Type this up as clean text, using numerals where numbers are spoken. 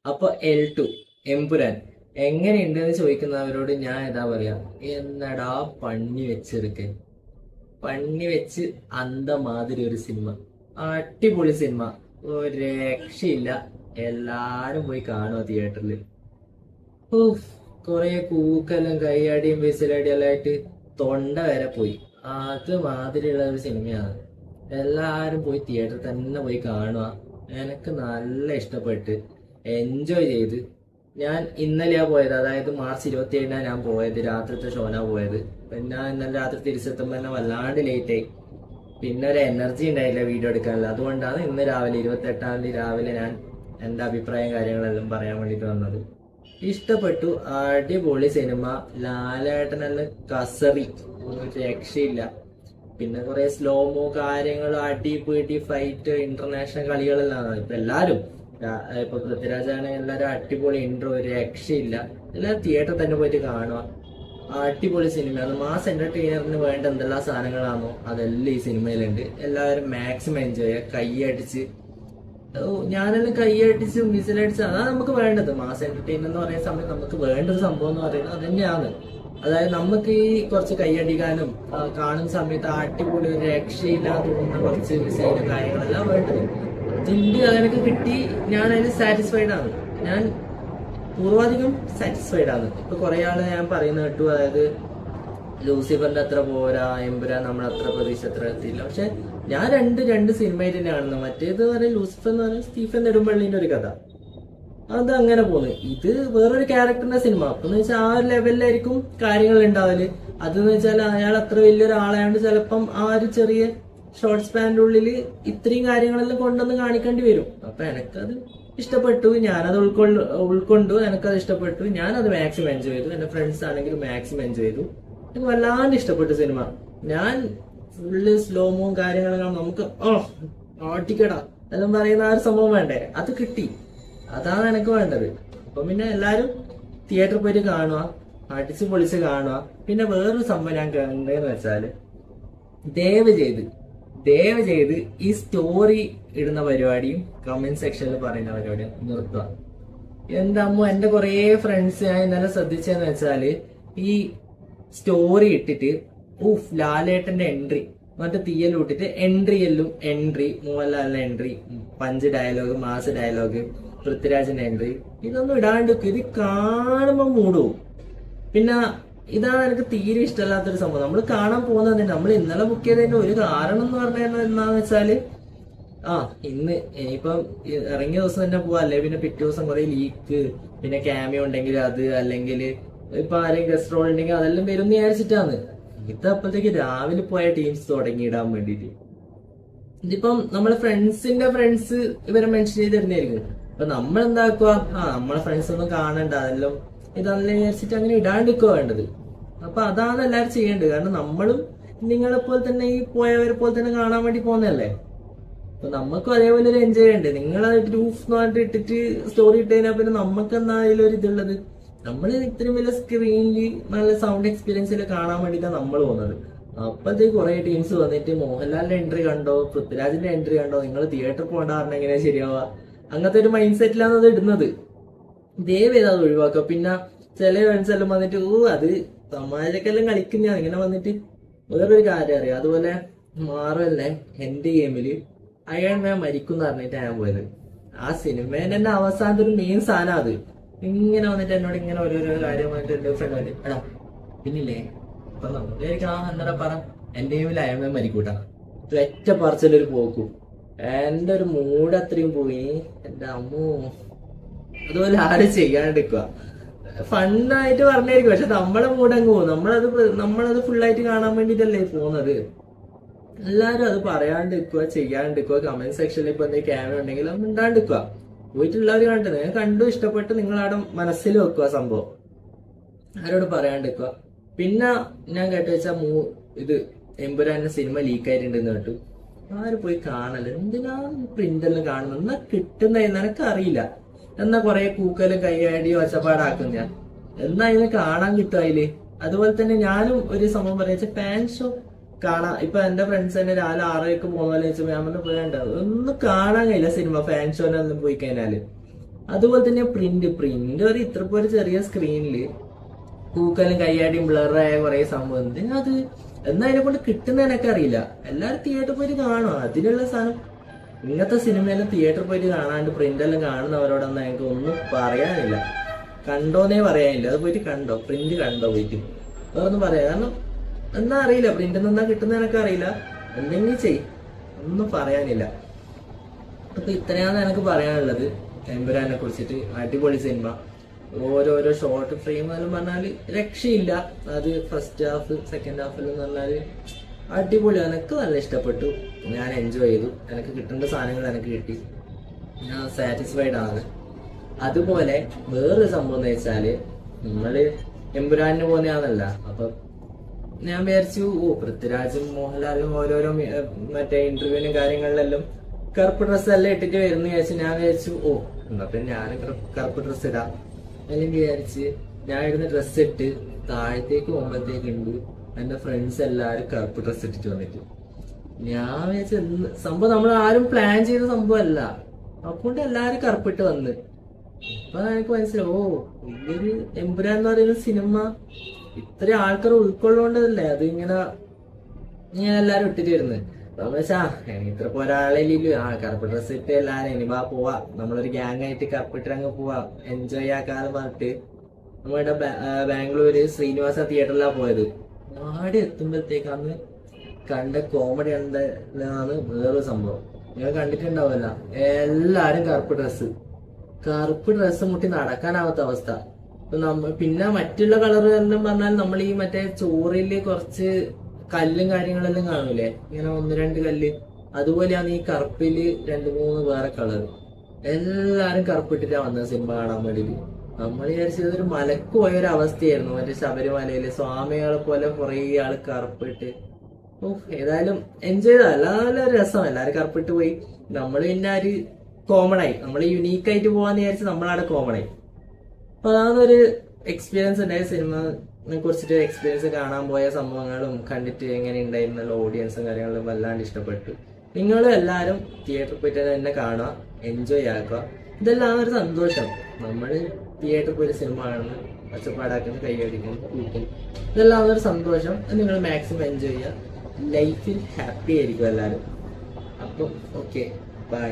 അപ്പൊ L2 എമ്പുരാൻ എങ്ങനെയുണ്ടെന്ന് ചോദിക്കുന്നവരോട് ഞാൻ എന്താ പറയാ, എന്നടാ പണി വെച്ചെടുക്കൻ, പണി വെച്ച് അന്തമാതിരി ഒരു സിനിമ, അടിപൊളി സിനിമ, ഒരു രക്ഷയില്ല. എല്ലാരും പോയി കാണുക തിയേറ്ററിൽ. ഊഫ്, കൊറേ കൂക്കലും കൈയടിയും വിസിലടിയും എല്ലാം ആയിട്ട് തൊണ്ട വരെ പോയി. അത് മാതിരിയുള്ള ഒരു സിനിമയാണ്. എല്ലാരും പോയി തിയേറ്ററിൽ തന്നെ പോയി കാണുക. എനിക്ക് നല്ല ഇഷ്ടപ്പെട്ട് എൻജോയ് ചെയ്ത്. ഞാൻ ഇന്നലെയാ പോയത്, അതായത് മാർച്ച് 27-നാണ് ഞാൻ പോയത്. രാത്രിത്തെ ഷോനാ പോയത്. പിന്നെ ഇന്നലെ രാത്രി തിരിച്ചെത്തുമ്പോൾ തന്നെ വല്ലാണ്ട് ലേറ്റ് ആയി. പിന്നെ ഒരു എനർജി ഉണ്ടായില്ല വീഡിയോ എടുക്കാനുള്ള. അതുകൊണ്ടാണ് ഇന്ന് രാവിലെ 28-ാം തീയതി രാവിലെ ഞാൻ എൻ്റെ അഭിപ്രായം കാര്യങ്ങളെല്ലാം പറയാൻ വേണ്ടിയിട്ട് വന്നത്. ഇഷ്ടപ്പെട്ടു, അടിപൊളി സിനിമ. ലാലേട്ടനെല്ലാം കസറി, ഒരു രക്ഷയില്ല. പിന്നെ കുറെ സ്ലോമോ കാര്യങ്ങൾ, അടി പിടി ഫൈറ്റ്, ഇന്റർനാഷണൽ കളികളെല്ലാം ഇപ്പൊ എല്ലാരും. ഇപ്പൊ പൃഥ്വിരാജാണ്, എല്ലാരും അടിപൊളി ഇൻട്രോ, ഒരു രക്ഷയില്ല. എല്ലാരും തിയേറ്ററിൽ തന്നെ പോയിട്ട് കാണുക. അടിപൊളി സിനിമയാണ്. മാസ് എന്റർടൈനറിന് വേണ്ട എന്തെല്ലാം സാധനങ്ങളാണോ അതെല്ലാം ഈ സിനിമയിലുണ്ട്. എല്ലാവരും മാക്സിമം എൻജോയ് ചെയ്യുക, കൈയടിച്ച്. ഞാനെല്ലാം കൈയടിച്ച് വിസിലടിച്ച്, അതാണ് നമുക്ക് വേണ്ടത്. മാസ് എന്റർടൈനർ എന്ന് പറയുന്ന സമയത്ത് നമുക്ക് വേണ്ട ഒരു സംഭവം എന്ന് പറയുന്നത് അത് തന്നെയാണ്. അതായത് നമുക്ക് ഈ കുറച്ച് കൈയടിക്കാനും കാണുന്ന സമയത്ത് അടിപൊളി, ഒരു രക്ഷയില്ലാതെ തോന്നുന്ന കുറച്ച് സീനും കാര്യങ്ങളെല്ലാം വേണ്ടത്. അതിന്റെ അതിനൊക്കെ കിട്ടി. ഞാൻ അതിന് സാറ്റിസ്ഫൈഡ് ആണ്. ഞാൻ പൂർവാധികം സാറ്റിസ്ഫൈഡ് ആണ്. ഇപ്പൊ കുറെ ആള് ഞാൻ പറയുന്ന കേട്ടു, അതായത് ലൂസിഫറിന്റെ അത്ര പോരാ, എമ്പുരാൻ നമ്മൾ അത്ര പ്രതീക്ഷ അത്ര എത്തിയില്ല. പക്ഷെ ഞാൻ രണ്ട് സിനിമയിൽ തന്നെ കാണുന്നത്. മറ്റേത് പറയും ലൂസിഫർ എന്ന് പറയുന്നത് സ്റ്റീഫൻ നെടുമ്പള്ളിന്റെ ഒരു കഥ, അത് അങ്ങനെ പോകുന്നത്. ഇത് വേറൊരു ക്യാരക്ടറിന്റെ സിനിമ. അപ്പൊ എന്ന് വെച്ചാൽ ആ ഒരു ലെവലിലായിരിക്കും കാര്യങ്ങൾ ഉണ്ടാവല്. അതെന്ന് വെച്ചാൽ അയാൾ അത്ര വലിയൊരാളായോണ്ട് ചിലപ്പം ആ ഒരു ചെറിയ ഷോർട്ട് സ്പാനിന്റെ ഉള്ളിൽ ഇത്രയും കാര്യങ്ങളെല്ലാം കൊണ്ടുവന്ന് കാണിക്കേണ്ടി വരും. അപ്പൊ എനിക്കത് ഇഷ്ടപ്പെട്ടു, ഞാനത് ഉൾക്കൊണ്ടു, എനിക്കത് ഇഷ്ടപ്പെട്ടു, ഞാനത് മാക്സിമം എൻജോയ് ചെയ്തു. എന്റെ ഫ്രണ്ട്സ് ആണെങ്കിലും മാക്സിമം എൻജോയ് ചെയ്തു. എനിക്ക് വല്ലാണ്ട് ഇഷ്ടപ്പെട്ടു സിനിമ. ഞാൻ ഫുള്ള് സ്ലോമോ കാര്യങ്ങളും നമുക്ക് ഓട്ടിക്കടാ എല്ലാം പറയുന്ന ആ ഒരു സംഭവം വേണ്ടേ, അത് കിട്ടി. അതാണ് എനിക്ക് വേണ്ടത്. അപ്പൊ പിന്നെ എല്ലാരും തിയേറ്ററിൽ പോയിട്ട് കാണുക, അടിച്ച് പൊളിച്ച് കാണുക. പിന്നെ വേറൊരു സംഭവം ഞാൻ കണ്ടതെന്ന് വെച്ചാല്, ദയവ് ചെയ്ത് ഈ സ്റ്റോറി ഇടുന്ന പരിപാടിയും കമന്റ് സെക്ഷനിൽ പറയുന്ന പരിപാടിയും നിർത്തുക. എന്റെ അമ്മ, എന്റെ കുറെ ഫ്രണ്ട്സ് ഞാൻ ഇന്നലെ ശ്രദ്ധിച്ചെന്ന് വെച്ചാല്, ഈ സ്റ്റോറി ഇട്ടിട്ട് ലാലേട്ടന്റെ എൻട്രി മറ്റേ തീയലൂട്ടിട്ട് എൻട്രി മോഹൻലാലിന്റെ entry, punch dialogue, mass dialogue, പൃഥ്വിരാജിന്റെ എൻട്രി, ഇതൊന്നും ഇടാണ്ട് ഇത് കാണുമ്പോ മൂടും. പിന്നെ ഇതാണ് എനിക്ക് തീരെ ഇഷ്ടമല്ലാത്തൊരു സംഭവം. നമ്മൾ കാണാൻ പോകുന്നത്, നമ്മൾ ഇന്നലെ ബുക്ക് ചെയ്തതിന്റെ ഒരു കാരണം എന്ന് പറഞ്ഞാൽ എന്താന്ന് വെച്ചാല്, ഇന്ന് ഇനിയിപ്പം ഇറങ്ങിയ ദിവസം തന്നെ പോവാ, അല്ലെ പിന്നെ പിറ്റേ ദിവസം കുറെ ലീക്ക്, പിന്നെ ക്യാമിയോ ഉണ്ടെങ്കിൽ അത്, അല്ലെങ്കിൽ ഇപ്പൊ ആരെയും ഗസ്റ്റ് റോൾ ഉണ്ടെങ്കിൽ അതെല്ലാം വരും എന്ന് വിചാരിച്ചിട്ടാണ്. ഇത് അപ്പോഴത്തേക്ക് രാവിലെ പോയ ടീംസ് തുടങ്ങിയിടാൻ വേണ്ടിട്ട്. ഇതിപ്പം നമ്മളെ ഫ്രണ്ട്സിന്റെ ഫ്രണ്ട്സ് ഇവരെ മെൻഷൻ ചെയ്ത് തരുന്നതായിരിക്കും. അപ്പൊ നമ്മൾ എന്താക്കുക, നമ്മളെ ഫ്രണ്ട്സ് ഒന്നും കാണണ്ട, അതെല്ലാം ഇതല്ലേ വിചാരിച്ചിട്ട് അങ്ങനെ ഇടാണ്ടിരിക്കുക വേണ്ടത്. അപ്പൊ അതാണ് എല്ലാവരും ചെയ്യേണ്ടത്. കാരണം നമ്മളും നിങ്ങളെ പോലെ തന്നെ, ഈ പോയവരെ പോലെ തന്നെ കാണാൻ വേണ്ടി പോകുന്നതല്ലേ. അപ്പൊ നമുക്കും അതേപോലെ ഒരു എൻജോയ് ചെയ്യണ്ടേ. നിങ്ങളത് ഗ്രൂപ്പ് എന്ന് പറഞ്ഞിട്ട് ഇട്ടിട്ട് സ്റ്റോറി ഇട്ട് കഴിഞ്ഞാൽ പിന്നെ നമുക്ക് എന്താ അതിലൊരു ഇതുള്ളത്. നമ്മൾ ഇത്രയും വലിയ സ്ക്രീനിൽ നല്ല സൗണ്ട് എക്സ്പീരിയൻസിൽ കാണാൻ വേണ്ടിയിട്ടാണ് നമ്മൾ പോകുന്നത്. അപ്പഴത്തേക്ക് കുറെ ടീംസ് വന്നിട്ട് മോഹൻലാലിന്റെ എൻട്രി കണ്ടോ, പൃഥ്വിരാജിന്റെ എൻട്രി കണ്ടോ, നിങ്ങൾ തിയേറ്ററിൽ പോകേണ്ട പറഞ്ഞാൽ എങ്ങനെയാ ശരിയാവുക? അങ്ങനത്തെ ഒരു മൈൻഡ് സെറ്റിലാണ് അത് ഇടുന്നത്. ദയവേത് അത് ഒഴിവാക്കുക. പിന്നെ ചില ഫ്രണ്ട്സ് എല്ലാം വന്നിട്ട് അത് തമാശക്കെല്ലാം കളിക്കുന്ന ഇങ്ങനെ വന്നിട്ട് വേറൊരു കാര്യം അറിയാം. അതുപോലെ മാറല്ലേ എന്റെ ഗെയിമില് അയൺ മാൻ മരിക്കും എന്ന് പറഞ്ഞിട്ട് ഞാൻ പോയത്. ആ സിനിമേന്റെ തന്നെ അവസാനത്തെ ഒരു മെയിൻ സാധനം അത്. ഇങ്ങനെ വന്നിട്ട് എന്നോട് ഇങ്ങനെ ഓരോരോ കാര്യം വന്നിട്ട് എന്റെ ഫ്രണ്ട് വന്നിട്ട്, എടാ പിന്നില്ലേ അപ്പൊ നമുക്ക് എന്താ പറ, എന്റെ ഗെയിമിൽ അയൺ മാൻ മരിക്കൂട്ടാ, ഒറ്റ പറച്ചിലൊരു പോക്കും. എന്റെ ഒരു മൂഡ് അത്രയും പോയി, എന്റെ അമ്മോ. അതുപോലെ ആരും ചെയ്യാണ്ടിരിക്കുക, ഫണ്ണായിട്ട് പറഞ്ഞായിരിക്കും. പക്ഷെ നമ്മളെ മൂടങ്ങ് പോകും. നമ്മളത് ഫുള്ളായിട്ട് കാണാൻ വേണ്ടിട്ടല്ലേ പോകുന്നത്. എല്ലാരും അത് പറയാണ്ടിരിക്കുക, ചെയ്യാണ്ടിരിക്കുക. കമന്റ് സെക്ഷനിൽ ഇപ്പൊ എന്തെങ്കിലും ക്യാമറ ഉണ്ടെങ്കിൽ അത് മിണ്ടാണ്ടിരിക്കുക. പോയിട്ടുള്ളവർ കണ്ടത് നിങ്ങൾ കണ്ടു, ഇഷ്ടപ്പെട്ട് നിങ്ങളവിടെ മനസ്സിൽ വെക്കുക സംഭവം, ആരോട് പറയാണ്ടിരിക്കുക. പിന്നെ ഞാൻ കേട്ടു വെച്ചാൽ ഇത് എമ്പുരാന്റെ സിനിമ ലീക്ക് ആയിട്ടുണ്ടെന്ന് കേട്ടു. ആര് പോയി കാണല്, എന്തിനാ പ്രിന്റെല്ലാം കാണുന്നത്? എന്നാ കിട്ടുന്ന നിനക്ക് അറിയില്ല, എന്നാ കൊറേ കൂക്കലും കൈയടിയും ഒച്ചപ്പാടാക്കുന്ന, എന്നാ ഇതിനെ കാണാൻ കിട്ടും അതില്. അതുപോലെ തന്നെ ഞാനും ഒരു സംഭവം പറയാ, ഫാൻ ഷോ കാണാം. ഇപ്പൊ എന്റെ ഫ്രണ്ട്സ് തന്നെ രാവിലെ 6 പോകുന്ന പോലെ വെച്ചപ്പോ ഞാൻ പറഞ്ഞു പോയാണ്ട് ഒന്നും കാണാൻ കഴിയില്ല സിനിമ ഫാൻ ഷോനൊന്നും പോയി കഴിഞ്ഞാല്. അതുപോലെ തന്നെ പ്രിന്റ് ഒരു ഇത്ര പോലെ ചെറിയ സ്ക്രീനില് പൂക്കലും കയ്യാടിയും ബ്ലറായ കുറെ സംഭവം ഉണ്ട്. അത് എന്നാ അതിനെ കൊണ്ട് കിട്ടുന്ന എനിക്ക് അറിയില്ല. എല്ലാരും തിയേറ്ററിൽ പോയിട്ട് കാണും അതിനുള്ള സാധനം. ഇങ്ങനത്തെ സിനിമയെല്ലാം തിയേറ്ററിൽ പോയിട്ട് കാണാണ്ട് പ്രിന്റെല്ലാം കാണുന്നവരോടൊന്നും എനിക്ക് ഒന്നും പറയാനില്ല. കണ്ടോന്നേ പറയാനില്ല. അത് പോയിട്ട് കണ്ടോ, പ്രിന്റ് കണ്ടോ പോയിട്ട്, വേറൊന്നും പറയാം. കാരണം എന്നാ അറിയില്ല, പ്രിന്റ് നിന്നാ കിട്ടുന്ന എനിക്ക് അറിയില്ല. എന്തെങ്കിലും ചെയ്യും, ഒന്നും പറയാനില്ല. അപ്പൊ ഇത്രയാണ് എനിക്ക് പറയാനുള്ളത് എമ്പുരാനെ കുറിച്ചിട്ട്. അടിപൊളി സിനിമ. ഓരോരോ ഷോർട്ട് ഫ്രെയിം എല്ലാം പറഞ്ഞാല് രക്ഷയില്ല. അത് ഫസ്റ്റ് ഹാഫ് സെക്കൻഡ് ഹാഫെല്ലാം പറഞ്ഞാല് അടിപൊളി. എനിക്ക് നല്ല ഇഷ്ടപ്പെട്ടു, ഞാൻ എൻജോയ് ചെയ്തു. എനിക്ക് കിട്ടേണ്ട സാധനങ്ങൾ എനിക്ക് കിട്ടി, ഞാൻ സാറ്റിസ്ഫൈഡ് ആണ്. അതുപോലെ വേറൊരു സംഭവം എന്ന് വെച്ചാല് നമ്മള് എമ്പുരാനിന് പോകുന്നതാണല്ല. അപ്പൊ ഞാൻ വിചാരിച്ചു പൃഥ്വിരാജും മോഹൻലാലും ഓരോരോ മറ്റേ ഇന്റർവ്യൂവിനും കാര്യങ്ങളിലെല്ലാം കറുപ്പ് ഡ്രസ്സ് എല്ലാം ഇട്ടിട്ട് വരുന്ന വിചാരിച്ചു. ഞാൻ വിചാരിച്ചു എന്നാ പിന്നെ ഞാൻ കറുപ്പ് ഡ്രസ്സ് ഇടാം അല്ലെങ്കിൽ വിചാരിച്ച് ഞാൻ ഇടുന്ന ഡ്രസ്സ് ഇട്ട് താഴത്തേക്ക് പോകുമ്പോഴത്തേക്ക് ഉണ്ട് എന്റെ ഫ്രണ്ട്സ് എല്ലാരും കറുപ്പ് ഡ്രസ്സ് ഇട്ടിട്ട് വന്നിട്ട്. ഞാൻ വിചാരിച്ച സംഭവം നമ്മൾ ആരും പ്ലാൻ ചെയ്ത സംഭവമല്ല. അപ്പോണ്ട് എല്ലാരും കറുപ്പിട്ട് വന്ന്. അപ്പൊ എനിക്ക് മനസ്സിലായി വലിയൊരു എമ്പുരാൻ എന്ന് പറയുന്ന സിനിമ ഇത്ര ആൾക്കാർ ഉൾക്കൊള്ളേണ്ടതല്ലേ അത് ഇങ്ങനെ എല്ലാരും ഇട്ടിട്ട് വരുന്നത്. അപ്പൊ വെച്ചാ ഇത്ര ഒരാളില്ലല്ലോ കറുപ്പ് ഡ്രസ്സ് ഇട്ട് എല്ലാരും ഇനി പോവാ, നമ്മളൊരു ഗ്യാങ് ആയിട്ട് കറുപ്പിട്ട് അങ്ങ് പോവാ, എൻജോയ് ആക്കാന്ന് പറഞ്ഞിട്ട് നമ്മുടെ ബാംഗ്ലൂര് ശ്രീനിവാസ തിയേറ്ററിലാണ് പോയത്. ആടെ എത്തുമ്പോഴത്തേക്ക് അന്ന് കണ്ട കോമഡി കണ്ടാണ് വേറൊരു സംഭവം. നിങ്ങൾ കണ്ടിട്ടുണ്ടാവല്ല, എല്ലാരും കറുപ്പ് ഡ്രസ്സ് മുട്ടി നടക്കാനാവാത്ത അവസ്ഥ. പിന്നെ മറ്റുള്ള കളർ എല്ലാം പറഞ്ഞാൽ നമ്മൾ ഈ മറ്റേ ചോറില് കുറച്ച് കല്ലും കാര്യങ്ങളെല്ലാം കാണൂലേ, ഇങ്ങനെ 1-2 കല്ല്, അതുപോലെയാണ് ഈ കറുപ്പില് 2-3 വേറെ കളർ. എല്ലാരും കറുപ്പിട്ടിട്ടാ വന്നത് സിനിമ കാണാൻ വേണ്ടിട്ട്. നമ്മൾ വിചാരിച്ചത് ഒരു മലക്ക് പോയ ഒരു അവസ്ഥയായിരുന്നു. മറ്റേ ശബരിമലയില് സ്വാമികളെ പോലെ കുറെ ആള് കറുപ്പിട്ട്. ഏതായാലും എൻജോയ് ചെയ്താ നല്ല രസം. എല്ലാരും കറുപ്പിട്ട് പോയി. നമ്മൾ പിന്നെ ഒരു കോമൺ ആയി, നമ്മൾ യുണീക്ക് ആയിട്ട് പോവാന്ന് വിചാരിച്ച് നമ്മളവിടെ കോമൺ ആയി. അപ്പൊ അതൊരു എക്സ്പീരിയൻസ് ഉണ്ടായ സിനിമയെ കുറിച്ചിട്ട് എക്സ്പീരിയൻസ് കാണാൻ പോയ സംഭവങ്ങളും കണ്ടിട്ട് എങ്ങനെ ഉണ്ടായിരുന്നുള്ള ഓഡിയൻസും കാര്യങ്ങളും വല്ലാണ്ട് ഇഷ്ടപ്പെട്ടു. നിങ്ങളും എല്ലാവരും തിയേറ്ററിൽ പോയിട്ട് തന്നെ കാണുക, എൻജോയ് ആക്കുക. ഇതെല്ലാം ഒരു സന്തോഷം. നമ്മൾ തിയേറ്ററിൽ പോയിട്ട് സിനിമ കാണുന്നു, ഒച്ചപ്പാടാക്കുന്നു, കൈയടിക്കുന്നു, കൂട്ടുന്നു, ഇതെല്ലാം ഒരു സന്തോഷം. നിങ്ങൾ മാക്സിമം എൻജോയ് ചെയ്യുക. ലൈഫിൽ ഹാപ്പി ആയിരിക്കും എല്ലാവരും. അപ്പം ഓക്കെ, ബൈ.